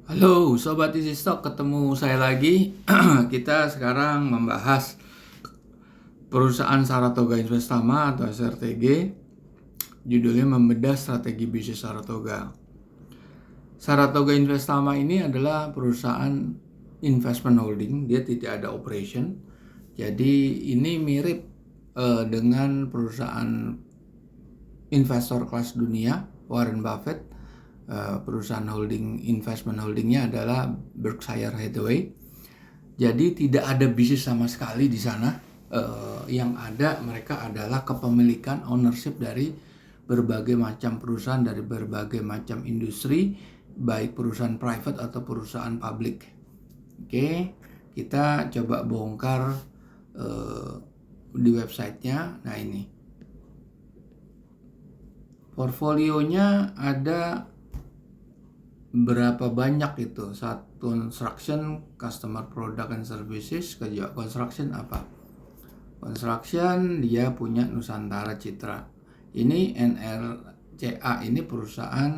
Halo Sobat Easy Stock, ketemu saya lagi. Kita sekarang membahas perusahaan Saratoga Investama atau SRTG. Judulnya membedah strategi bisnis Saratoga. Saratoga Investama ini adalah perusahaan investment holding, dia tidak ada operation. Jadi ini mirip dengan perusahaan investor kelas dunia, Warren Buffett. Perusahaan investment holdingnya adalah Berkshire Hathaway. Jadi tidak ada bisnis sama sekali di sana. Yang ada mereka adalah kepemilikan ownership dari berbagai macam perusahaan, dari berbagai macam industri, baik perusahaan private atau perusahaan public. Oke, kita coba bongkar di websitenya. Nah ini portfolionya ada berapa banyak itu? Satu construction, customer product and services. Kerja construction apa? Construction dia punya Nusantara Citra. Ini NRCA, ini perusahaan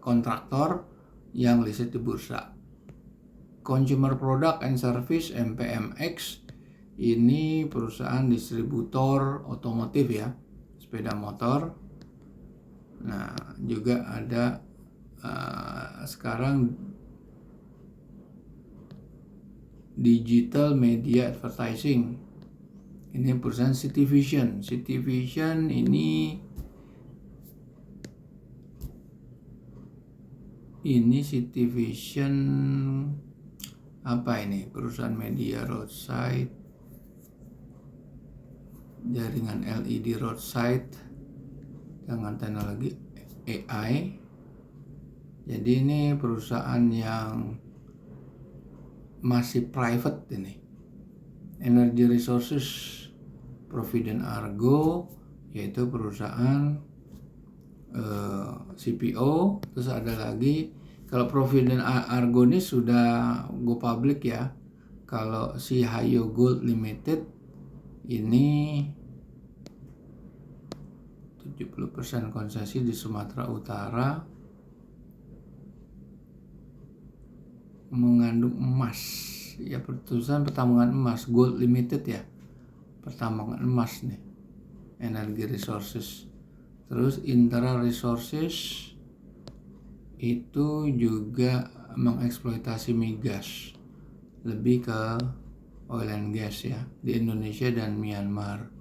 kontraktor yang listed di bursa. Consumer Product and Service MPMX, ini perusahaan distributor otomotif ya, sepeda motor. Nah juga ada sekarang digital media advertising, ini perusahaan City Vision. City Vision ini City Vision apa ini? Perusahaan media roadside, jaringan LED roadside dengan teknologi AI. Jadi ini perusahaan yang masih private ini. Energy Resources, Provident Argo, yaitu perusahaan CPO. Terus ada lagi, kalau Provident Argo ini sudah go public ya. Kalau si Hayo Gold Limited ini 70% konsesi di Sumatera Utara, mengandung emas ya, perusahaan pertambangan emas, Gold Limited ya, pertambangan emas nih. Energy Resources, terus Intera Resources itu juga mengeksploitasi migas, lebih ke oil and gas ya, di Indonesia dan Myanmar.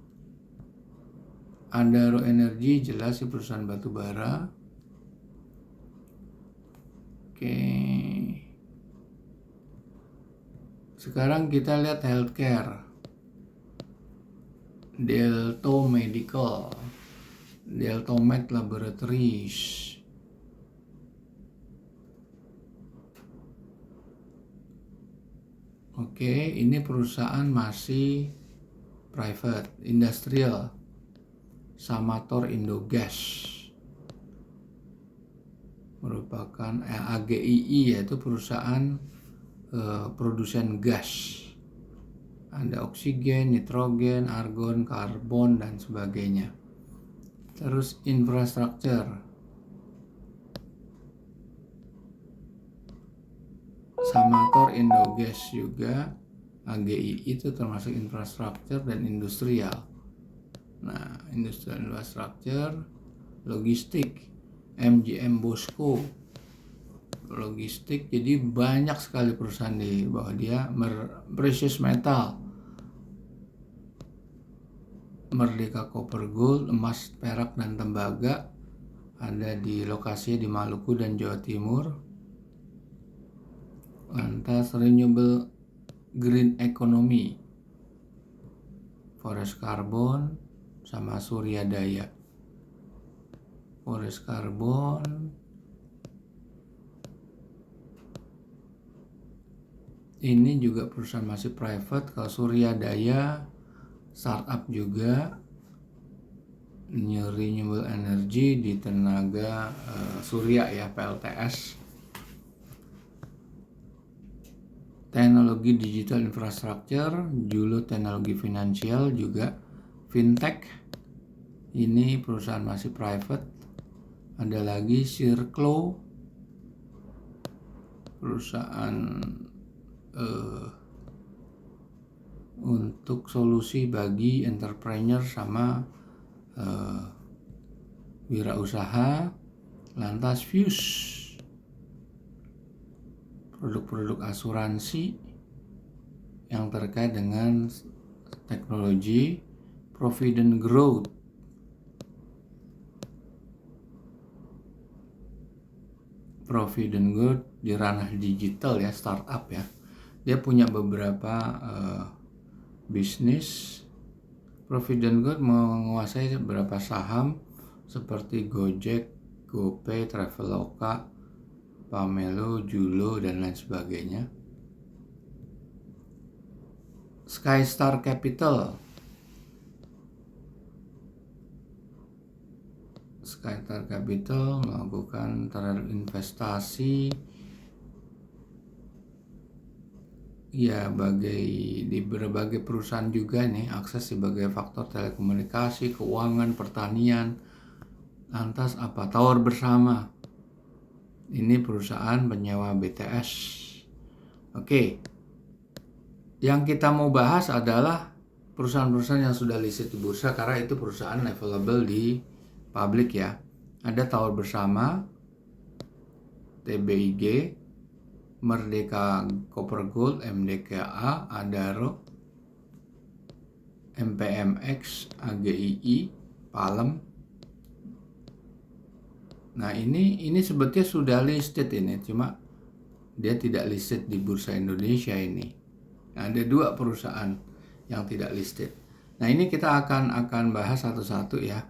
Adaro Energy jelas si perusahaan batu bara. Oke. Sekarang kita lihat healthcare. Delto Medical, Deltomed Laboratories. Oke, ini perusahaan masih private, industrial. Samator Indogas merupakan AGII, yaitu perusahaan produsen gas. Ada oksigen, nitrogen, argon, karbon, dan sebagainya. Terus infrastruktur, Samator Indogas juga, AGII itu termasuk infrastruktur dan industrial. Nah, industrial infrastruktur, logistik, MGM Bosco, logistik. Jadi banyak sekali perusahaan di bawah dia. Precious metal, Merdeka Copper Gold, emas, perak, dan tembaga, ada di lokasi di Maluku dan Jawa Timur. Lantas Renewable Green Economy, Forest Carbon sama Surya Daya. Forest Carbon ini juga perusahaan masih private. Kalau Surya Daya startup juga, New Renewable Energy di tenaga surya ya, PLTS. Teknologi digital infrastructure, Julo teknologi finansial juga, fintech. Ini perusahaan masih private. Ada lagi Circlo, perusahaan untuk solusi bagi entrepreneur sama wirausaha. Lantas Fuse, produk-produk asuransi yang terkait dengan teknologi. Provident Growth, di ranah digital ya, startup ya. Dia punya beberapa bisnis. Provident Growth menguasai beberapa saham seperti Gojek, GoPay, Traveloka, Pamelo, Julo, dan lain sebagainya. Skystar Capital melakukan terhadap investasi ya di berbagai perusahaan juga nih, akses sebagai faktor telekomunikasi, keuangan, pertanian. Lantas apa? Tower Bersama, ini perusahaan penyewa BTS. Oke, yang kita mau bahas adalah perusahaan-perusahaan yang sudah listed di bursa, karena itu perusahaan available di publik ya. Ada Tower Bersama, TBIG, Merdeka Copper Gold, MDKA, Adaro, MPMX, AGII, Palem. Nah ini sebetulnya sudah listed ini, cuma dia tidak listed di Bursa Indonesia ini. Nah, ada 2 perusahaan yang tidak listed. Nah ini kita akan bahas satu-satu ya.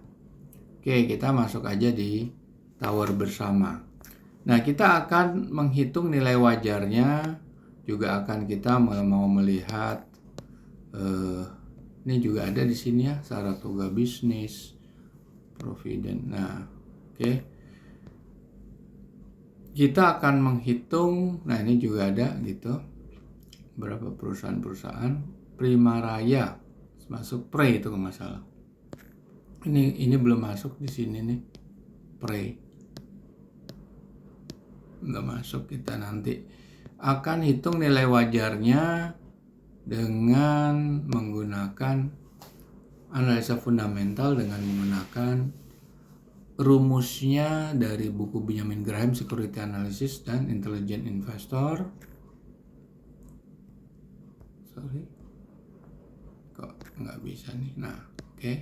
Oke, kita masuk aja di Tower Bersama. Nah kita akan menghitung nilai wajarnya, juga akan kita mau melihat ini juga ada di sini ya, Saratoga Business, Provident. Nah oke. Kita akan menghitung, nah ini juga ada gitu, berapa perusahaan. Prima Raya masuk Pre itu nggak masalah. Ini belum masuk di sini nih, Pre nggak masuk. Kita nanti akan hitung nilai wajarnya dengan menggunakan analisa fundamental, dengan menggunakan rumusnya dari buku Benjamin Graham, Security Analysis dan Intelligent Investor. Kok nggak bisa nih. Nah, oke.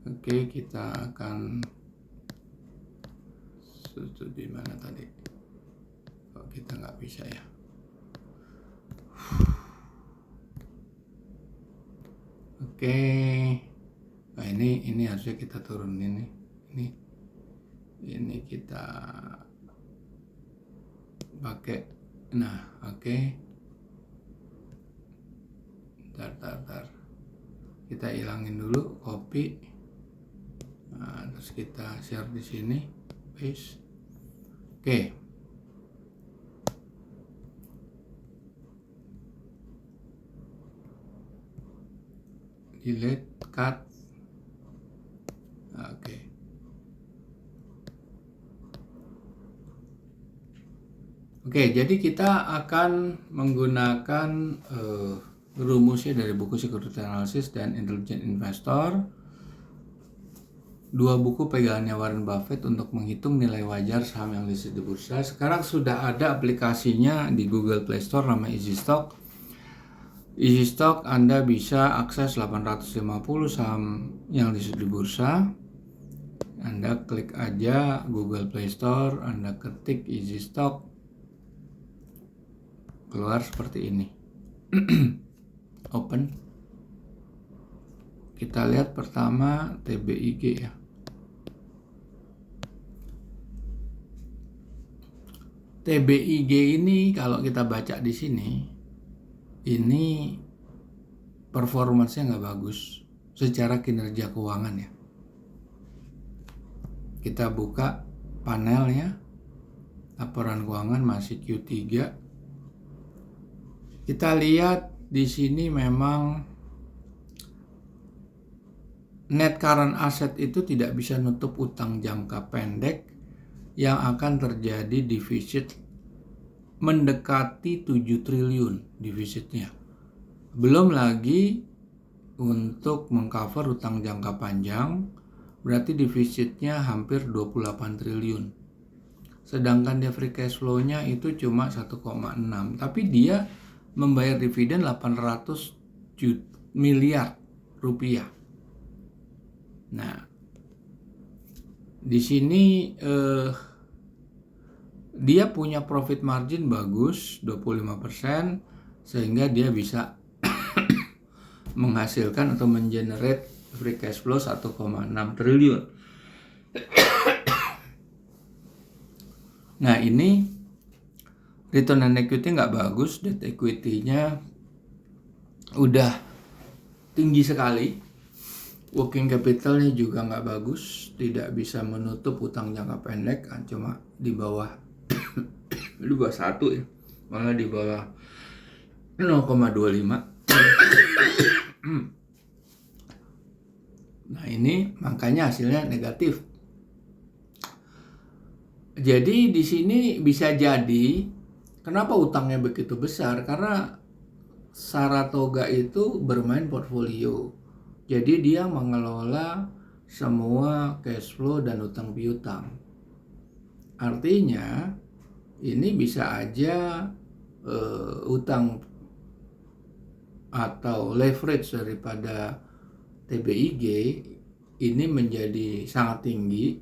Oke, kita akan di mana tadi? Kok kita nggak bisa ya? Oke, nah ini harusnya kita turunin nih. Ini kita pakai. Nah, oke. Bentar. Kita hilangin dulu, copy. Nah, terus kita share di sini, paste. Oke. Delete, cut. Oke. Oke, jadi kita akan menggunakan rumusnya dari buku Security Analysis dan Intelligent Investor. 2 buku pegangannya Warren Buffett untuk menghitung nilai wajar saham yang listed di bursa. Sekarang sudah ada aplikasinya di Google Play Store, namanya EasyStock. EasyStock Anda bisa akses 850 saham yang listed di bursa. Anda klik aja Google Play Store, Anda ketik EasyStock, keluar seperti ini. Open. Kita lihat pertama TBIG ya. TBIG ini kalau kita baca di sini, ini performance-nya nggak bagus secara kinerja keuangan ya. Kita buka panelnya, laporan keuangan masih Q3. Kita lihat di sini memang net current asset itu tidak bisa nutup utang jangka pendek yang akan terjadi defisit mendekati 7 triliun defisitnya. Belum lagi untuk mengcover utang jangka panjang, berarti defisitnya hampir 28 triliun. Sedangkan dia free cash flow-nya itu cuma 1,6, tapi dia membayar dividen 800 miliar rupiah. Nah, di sini dia punya profit margin bagus 25%, sehingga dia bisa menghasilkan atau mengenerate free cash flow 1,6 triliun. Nah, ini return on equity nggak bagus, debt equity-nya udah tinggi sekali, working capital-nya juga nggak bagus, tidak bisa menutup utang jangka pendek, cuma di bawah 1 ya, malah di bawah 0,25. Nah, ini makanya hasilnya negatif. Jadi di sini bisa jadi kenapa utangnya begitu besar, karena Saratoga itu bermain portfolio. Jadi dia mengelola semua cash flow dan utang piutang. Artinya ini bisa aja utang atau leverage daripada TBIG ini menjadi sangat tinggi.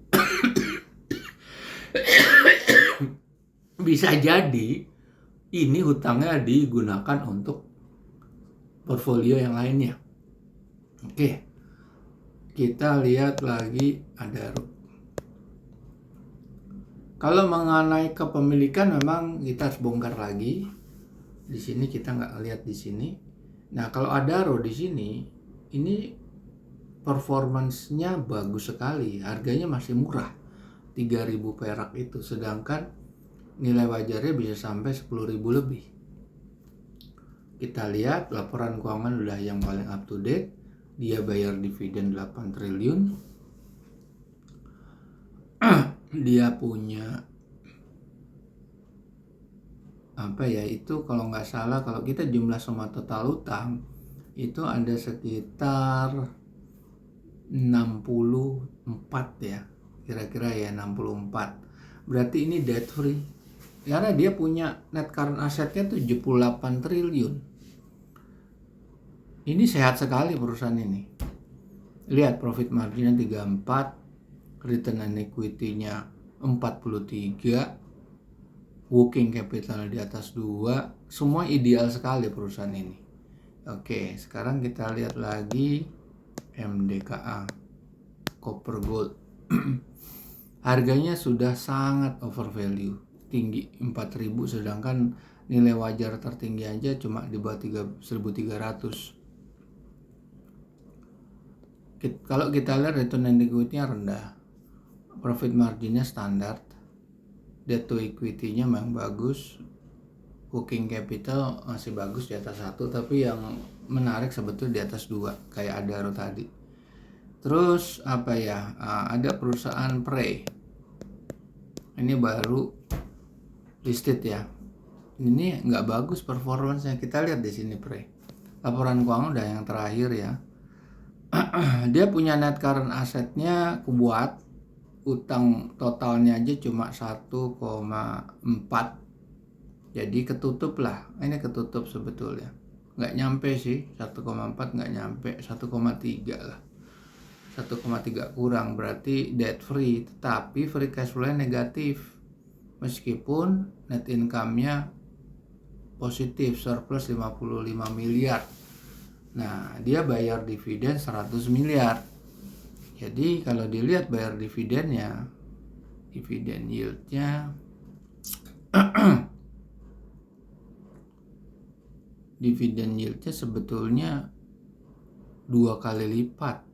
Bisa jadi ini hutangnya digunakan untuk portfolio yang lainnya. Oke, kita lihat lagi Adaro. Kalau mengenai kepemilikan memang kita harus bongkar lagi. Di sini kita nggak lihat di sini. Nah, kalau Adaro di sini, ini performance-nya bagus sekali. Harganya masih murah, 3.000 perak itu. Sedangkan nilai wajarnya bisa sampai 10.000 lebih. Kita lihat laporan keuangan udah yang paling up to date. Dia bayar dividen 8 triliun. Dia punya itu kalau nggak salah, kalau kita jumlah semua total utang itu ada sekitar 64 ya, kira-kira ya 64. Berarti ini debt free, karena dia punya net current assetnya 78 triliun. Ini sehat sekali perusahaan ini. Lihat profit marginnya 34, return on equity-nya 43, working capital di atas 2, semua ideal sekali perusahaan ini. Oke, sekarang kita lihat lagi MDKA Copper Gold. Harganya sudah sangat over value, tinggi 4.000, sedangkan nilai wajar tertinggi aja cuma di bawah 1.300. Kalau kita lihat return on equity-nya rendah, profit marginnya standar, debt to equity-nya memang bagus, working capital masih bagus di atas 1, tapi yang menarik sebetulnya di atas 2 kayak Adaro tadi. Terus ada perusahaan Prey, ini baru listed ya, ini nggak bagus performance-nya. Kita lihat di sini Prey, laporan keuangan udah yang terakhir ya. Dia punya net current assetnya kuat, utang totalnya aja cuma 1,4, jadi ketutup lah. Ini ketutup sebetulnya, nggak nyampe sih 1,4, nggak nyampe 1,3 lah, 1,3 kurang, berarti debt free. Tetapi free cash flow negatif, meskipun net income-nya positif, surplus 55 miliar. Nah, dia bayar dividen 100 miliar. Jadi kalau dilihat bayar dividennya, dividen yield-nya dividen yield-nya sebetulnya 2 kali lipat.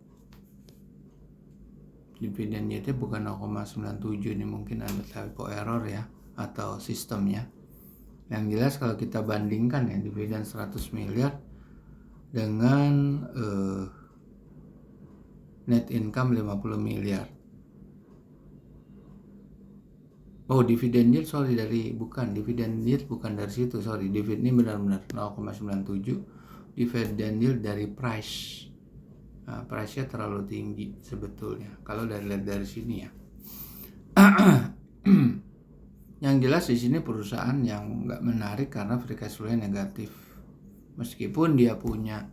Dividen yield-nya bukan 0,97, ini mungkin ada typo error ya, atau sistemnya. Yang jelas kalau kita bandingkan ya, dividen 100 miliar dengan net income 50 miliar. Oh, dividen yield dividen yield bukan dari situ, dividen ini benar-benar 0,97, dividen yield dari price. Nah, price-nya terlalu tinggi sebetulnya kalau lihat dari sini ya. Yang jelas di sini perusahaan yang nggak menarik karena free cash flow-nya negatif. Meskipun dia punya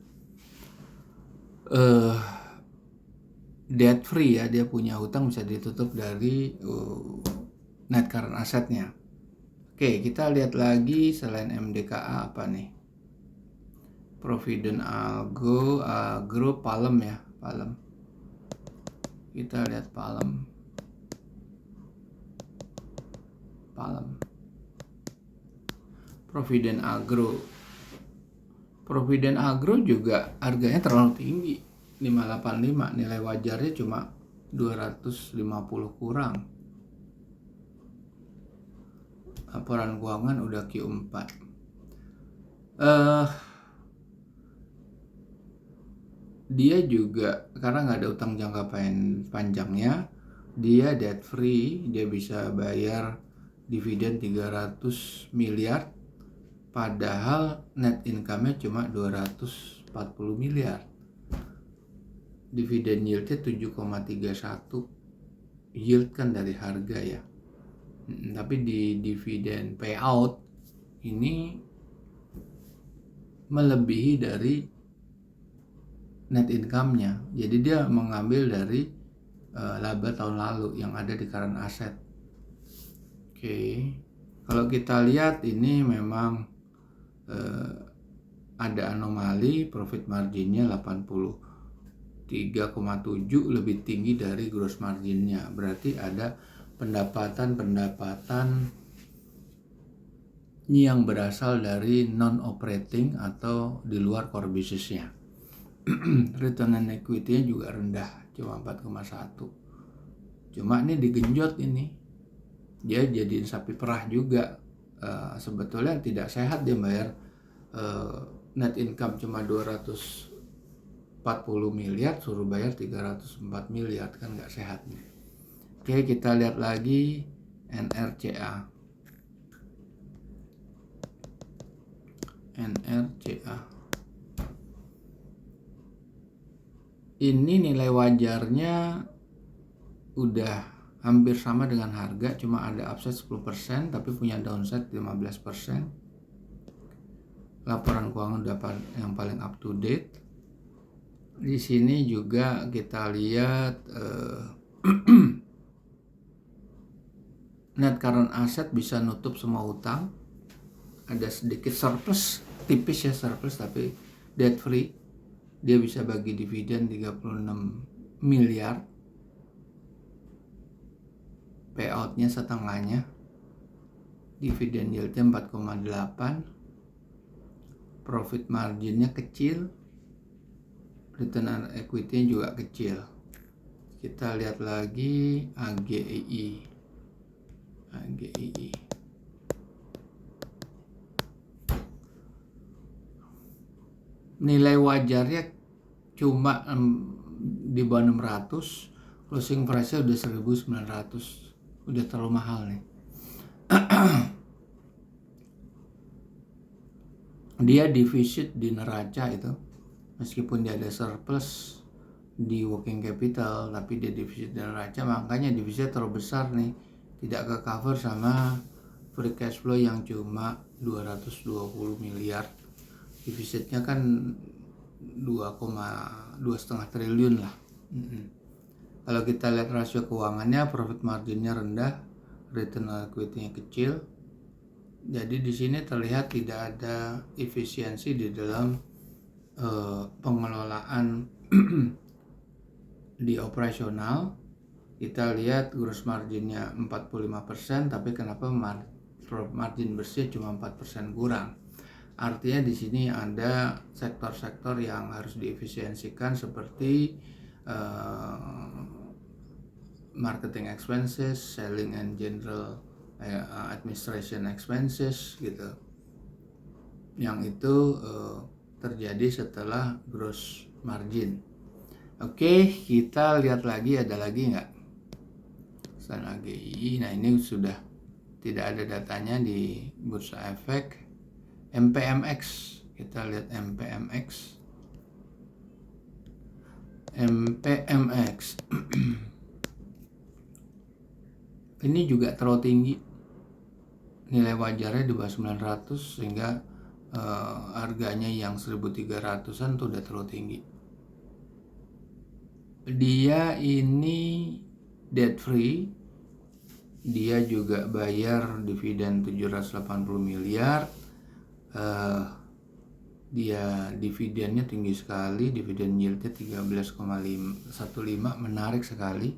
debt free ya, dia punya hutang bisa ditutup dari net current asset-nya. Oke, kita lihat lagi selain MDKA apa nih? Provident Agro, Palem ya, Palem. Kita lihat Palem. Provident Agro juga harganya terlalu tinggi, 585, nilai wajarnya cuma 250 kurang. Laporan keuangan udah Q4. Dia juga karena nggak ada utang jangka panjangnya, dia debt free, dia bisa bayar dividen 300 miliar, padahal net income-nya cuma 240 miliar. Dividen yield-nya 7,31, yield kan dari harga ya. Tapi di dividen payout ini melebihi dari net income-nya. Jadi dia mengambil dari laba tahun lalu yang ada di current asset. Oke. Kalau kita lihat ini memang ada anomali, profit marginnya 83,7 lebih tinggi dari gross marginnya. Berarti ada pendapatan yang berasal dari non-operating atau di luar core business-nya. Return on equity-nya juga rendah, cuma 4,1. Cuma ini digenjot ini. Dia jadiin sapi perah juga. Sebetulnya tidak sehat dia bayar net income cuma 240 miliar, suruh bayar 304 miliar, kan nggak sehat nih. Oke, kita lihat lagi NRCA. Ini nilai wajarnya udah hampir sama dengan harga, cuma ada upside 10% tapi punya downside 15%. Laporan keuangan yang paling up to date. Di sini juga kita lihat net current asset bisa nutup semua utang. Ada sedikit surplus, tipis ya surplus, tapi debt free. Dia bisa bagi dividen 36 miliar. Payoutnya setengahnya. Dividen yieldnya 4,8. Profit marginnya kecil. Return on equity juga kecil. Kita lihat lagi AGII. Nilai wajarnya cuma di bawah 600, closing price-nya udah 1.900, udah terlalu mahal nih. Dia defisit di neraca itu, meskipun dia ada surplus di working capital, tapi dia defisit di neraca, makanya defisit terlalu besar nih, tidak ke cover sama free cash flow yang cuma 220 miliar. Defisitnya kan 2,5 triliun lah. Kalau kita lihat rasio keuangannya, profit marginnya rendah, return on equity-nya kecil. Jadi di sini terlihat tidak ada efisiensi di dalam pengelolaan di operasional. Kita lihat gross marginnya 45%, tapi kenapa margin bersih cuma 4% kurang? Artinya di sini ada sektor-sektor yang harus diefisiensikan seperti marketing expenses, selling and general administration expenses gitu. Yang itu terjadi setelah gross margin. Oke, kita lihat lagi, ada lagi nggak? Stan AGI, nah ini sudah tidak ada datanya di Bursa Efek. MPMX, kita lihat MPMX. Ini juga terlalu tinggi, nilai wajarnya di bawah 900, sehingga harganya yang 1300-an tuh udah terlalu tinggi. Dia ini debt free, dia juga bayar dividen 780 miliar. Dia dividennya tinggi sekali, dividen yieldnya 13,15, menarik sekali.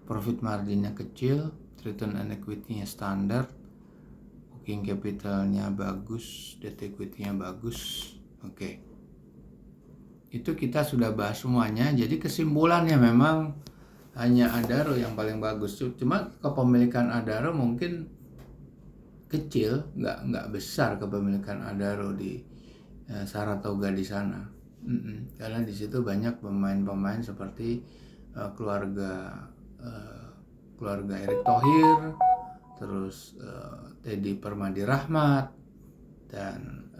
Profit marginnya kecil, return on equity-nya standar, working capital-nya bagus, debt equity-nya bagus. Oke. Itu kita sudah bahas semuanya. Jadi kesimpulannya memang hanya Adaro yang paling bagus. Cuma kepemilikan Adaro mungkin kecil, nggak besar kepemilikan Adaro di Saratoga di sana. Karena di situ banyak pemain-pemain seperti keluarga Erick Thohir, terus Teddy Permadi Rahmat, dan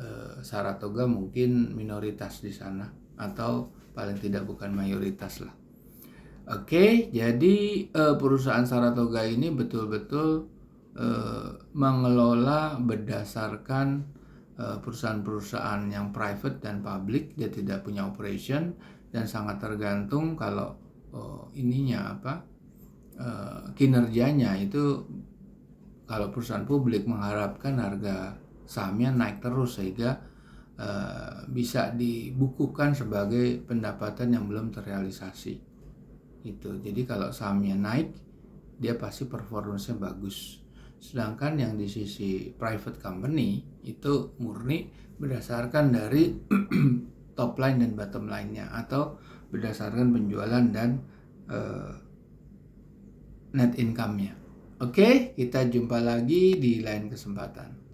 Saratoga mungkin minoritas di sana, atau paling tidak bukan mayoritas lah. Oke, jadi perusahaan Saratoga ini betul-betul mengelola berdasarkan perusahaan-perusahaan yang private dan public. Dia tidak punya operation dan sangat tergantung kalau kinerjanya itu. Kalau perusahaan publik mengharapkan harga sahamnya naik terus sehingga bisa dibukukan sebagai pendapatan yang belum terrealisasi. Itu. Jadi kalau sahamnya naik, dia pasti performance-nya bagus. Sedangkan yang di sisi private company itu murni berdasarkan dari top line dan bottom line-nya, atau berdasarkan penjualan dan net income-nya. Oke, kita jumpa lagi di lain kesempatan.